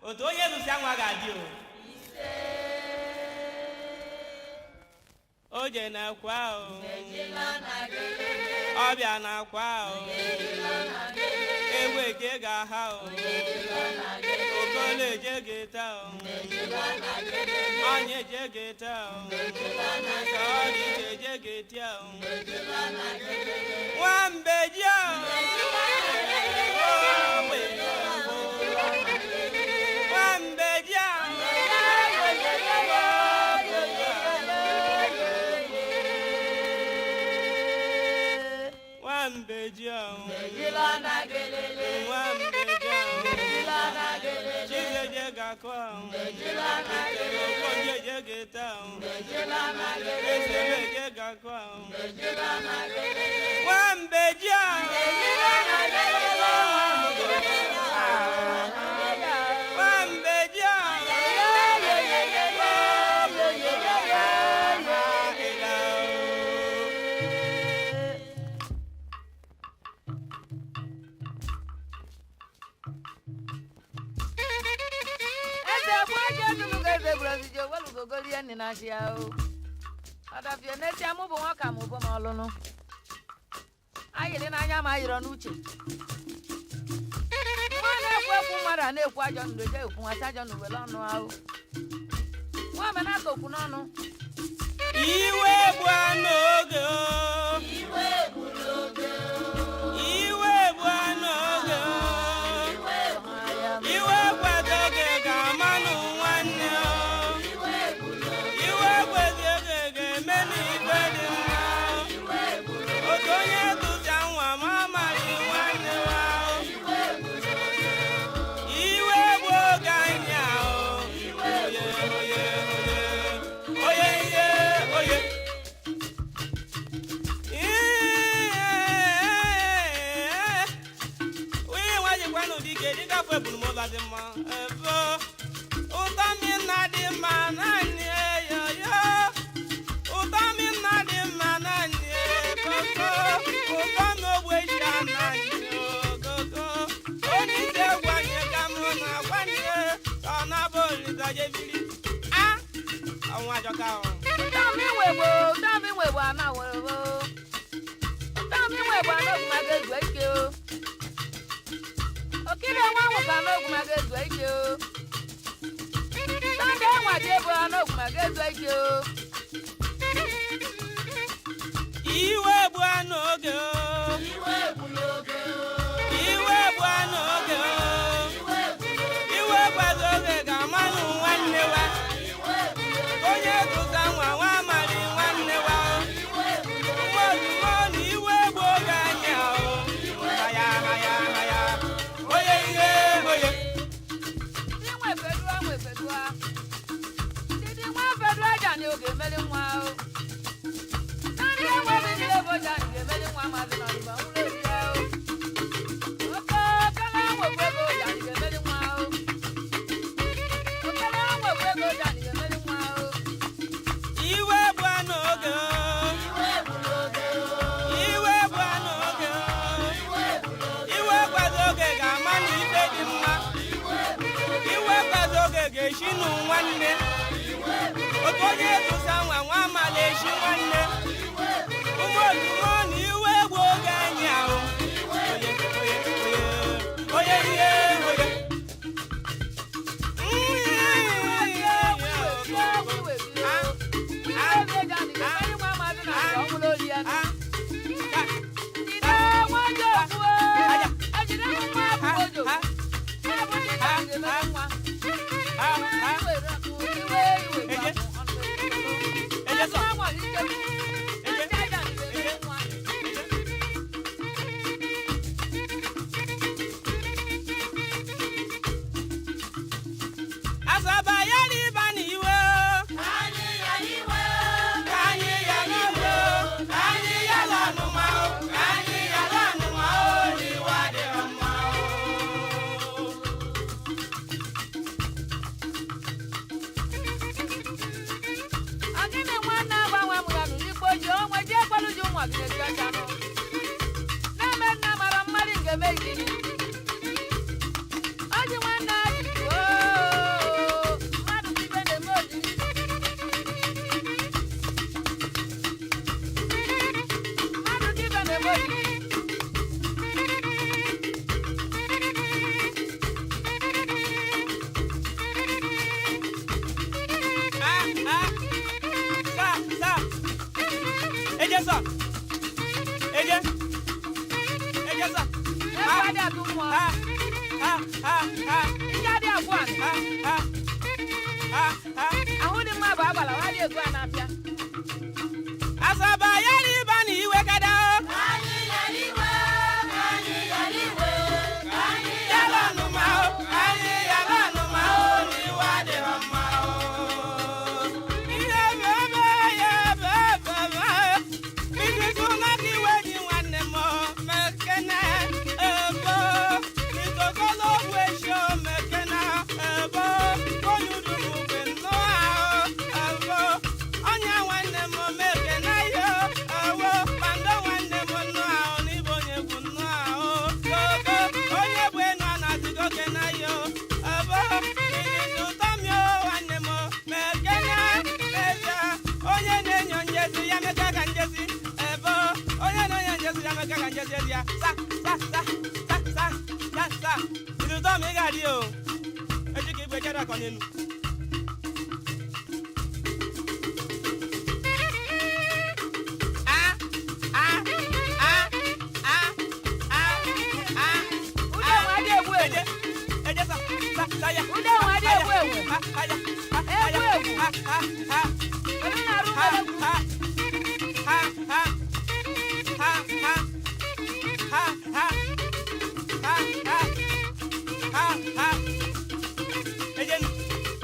otu onye lụsi anwa ga-adị o je na-akwa ọbịa na-akwa egwu eje ga-aha okolo eje ga-eta onye eje ga-eta ọdị eje ga-eti nwambe ji ni na shia o ada fie na ti amu bo nka mu bo ma lunu ayile na anya ma yiro n'uche nwa na-ekwu mara na-ekwu ajọ ndụ je ekwu atajọ n'uwele ọnụ ahụ nwa ma na-aka okwu n'ọnụ iwe bụ anụ oge iwe bụ n'oge iwe bụ anụ oge iwe kwado oge ga-amanụ nwanne egwu a na-abịa. Asaba yari bani iwe kada. Anyị yaliwe, anyị yaliwe, anyị Yaba numa o, anyị yaba numa o, niwa de mama o. Iye bebe ye bebe. Miki tuna kiwe ni wane mo mekene ebo. Miko kolo wesho mekena ebo. Konyudu mube noa o ebo. Onya wane mo mekena yo ewo. Pando wane mo noa o nibonye bu noa o. Gogo onye bueno anatigo kena yo ebo. Miki tutamyo wane mo mekena eja. Onye nenyo njezi ya mekaka njezi ebo. Onye nenyo njezi ya mekaka njezi ya. Sa. Tutamyo gadi o. Ejiki igbe jẹ́rọ kan nínú. Ude nwa adị egwu egwu. Eje sa ya. Ude nwa adị egwu egwu. Egwu egwu. Onye na-arụ egwu.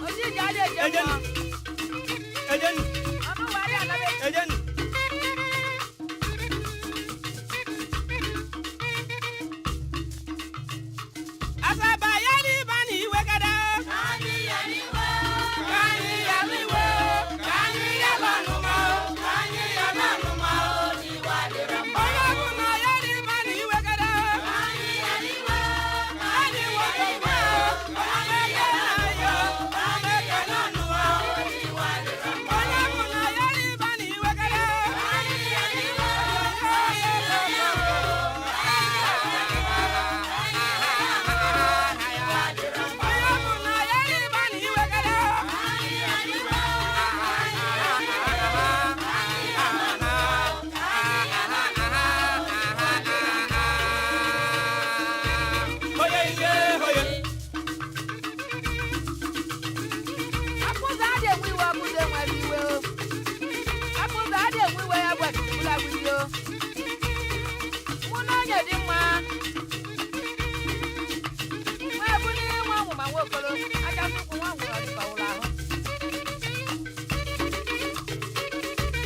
Ojiji adị eje mmụọ. Ọnụ ụwa adị anaghị eji. Asaba yari bani iwe kada. Anyị yaliwe, Kani yaliwe, kani yabanuma o, anyị yabanuma o, niwa dịrị mma. oya kuna yari bani iwe kada. Anyị yaliwe, Ani wotoma o, amekena yo, amekena nuwa o. niwa dịrị mma. Oya kuna yari bani iwe kada. Anyị yaliwe, Oya kuna yari bani iwe kada. Oye ise oye. Akụzụ adị enwe iwe akụzụ enwere iwe o. Akụzụ adị enwe iwe ya gwetụbụla gbidi o. Mụ na onye dị mma. Nwa ebu n'ihe nwa ụmụ ma nwa okoro. Aja nnukwu nwa nwụrụ ọdịka ụlọ ahụ.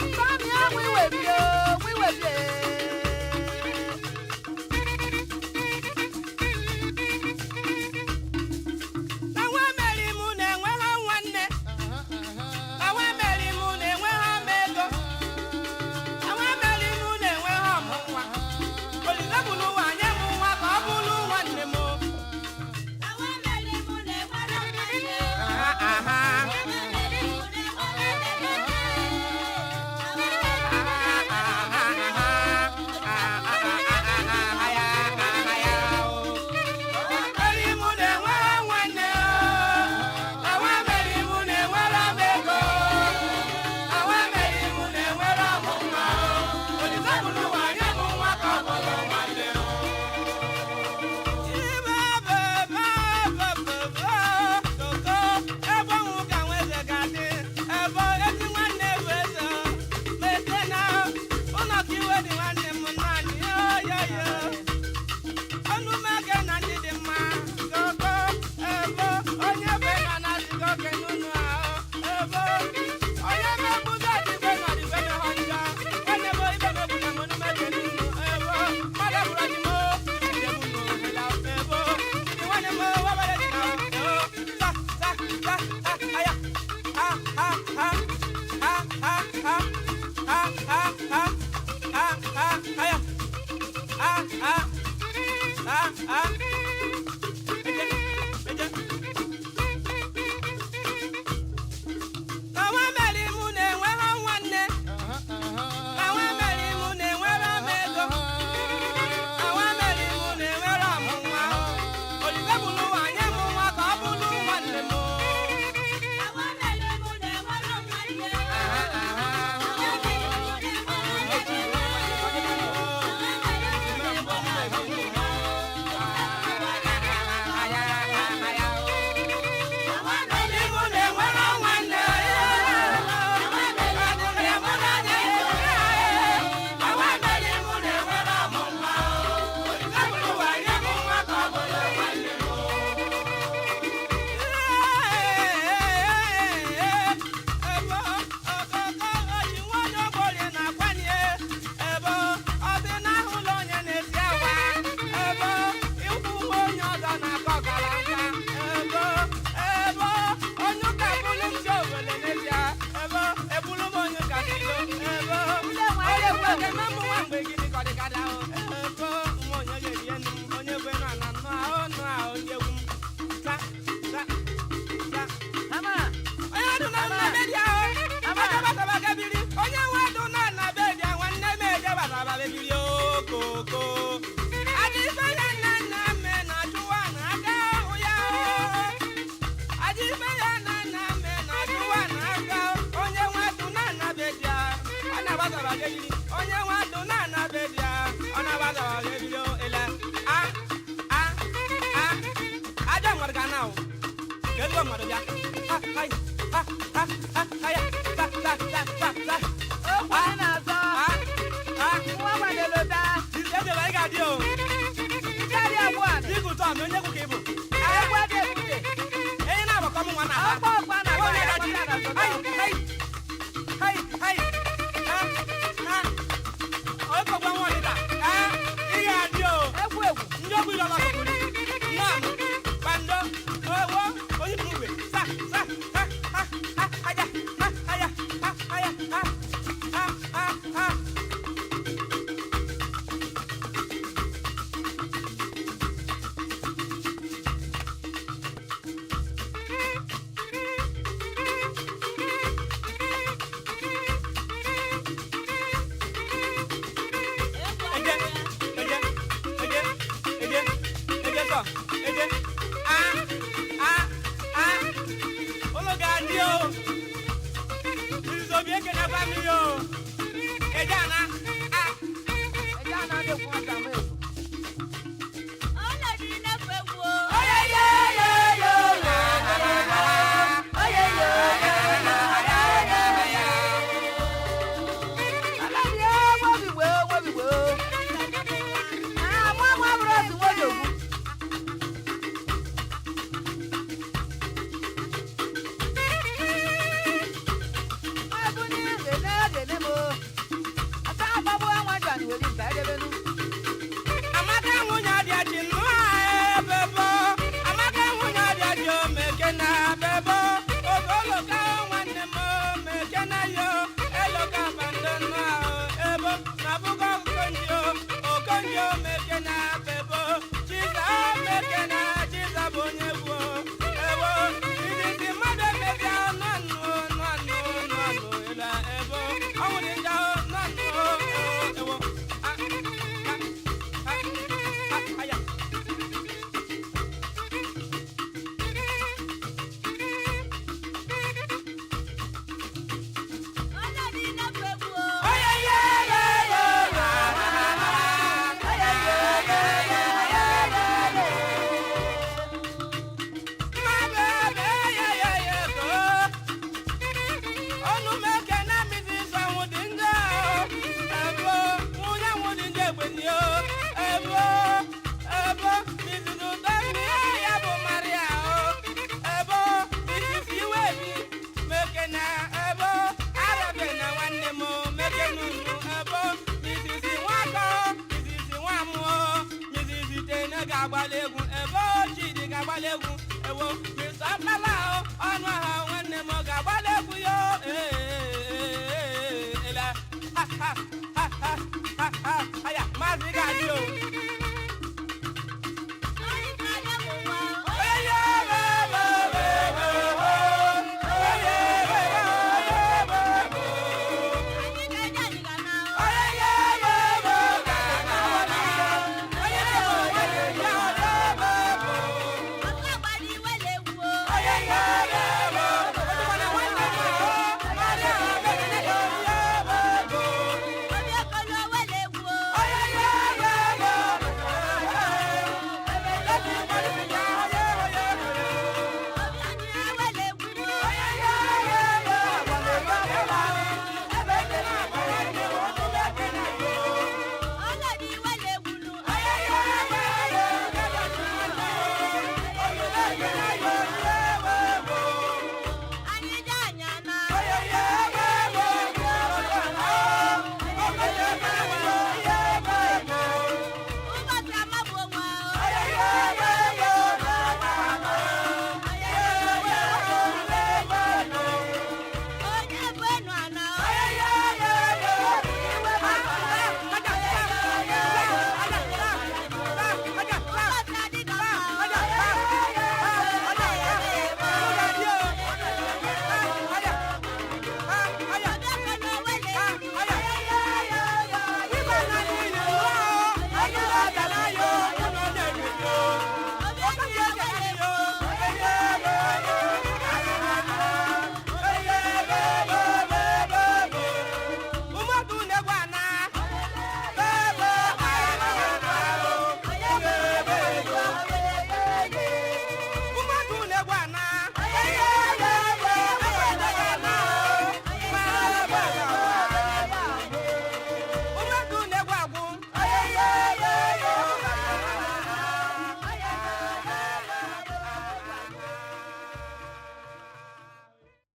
Nkọmi ahụ iwe bie o, nwa iwe bie. Na nwa meri mụ na-enwe ha nwanne. Na nwa meri mụ na-enwe ha mmego. Na nwa meri mụ na-enwe ha ọmụnwa. Olise bụ n'ụwa nye m nwa ka ọ bụrụ nwanne m. na nwa mmeri mụ na-enwere nwanne. Kedu mmadụ bịa. Ha hai ha ha ha ha ya. Sa sa sa sa sa. Okwu anyị na-azọ. Ha ha. Nwa gbanelo daa. Eze ba ị ga-adị o. Nke dị abụọ a. Dịka ụtọ m onye kwu ka ị bụ. Egwu dị ebute. Enyi na-agbakọ m nwa na ha. Ọkpọ ọkpa na-agba ya Hai na-azọ. hai hai hai. Ha ha. Ọ kọgwa nwa ọdịda. Ha ị ga-adị o. Egwu egwu. Ndị ọgwụ ịlọ lọkọkụrụ. Nwaanyị. Kpando. Owo. Onye bụ ugwe. Sa sa ha ha ha aya ha aya ha aya ha ha ha ha. Eji a na-adịkwu nwata m egwu. Aladi egwu obigbo obigbo. Ama ama bụrụ otu nwojogbu. Egwu n'ihe na-edene m. Asa agbagbo enwe jọn weli nke edebenu. Amaka nwunye adịachi nnụọ ebebo. Amaka nwunye adịachi omeke na bebo. Ogoloka nwanne m omeke na yo. Eloka bando nnụọ ebo. Na bugo okonjo. Okonjo omeke na bebo. Chiza omeke na chiza bụ onye gbuo. Ewo. Idisi mmadụ emebia nọnụ nọnụ nọnụ ela ebo. Ọnwụ dị njọ nọnụ ewo. Aya. Agbalegwu ebe Chidi ga-agbalegwu ewo Mr. Pala ọnụ aha nwanne m ga-agbalegwu yo ele ha ha ha ha ha aya maazị ga-adị o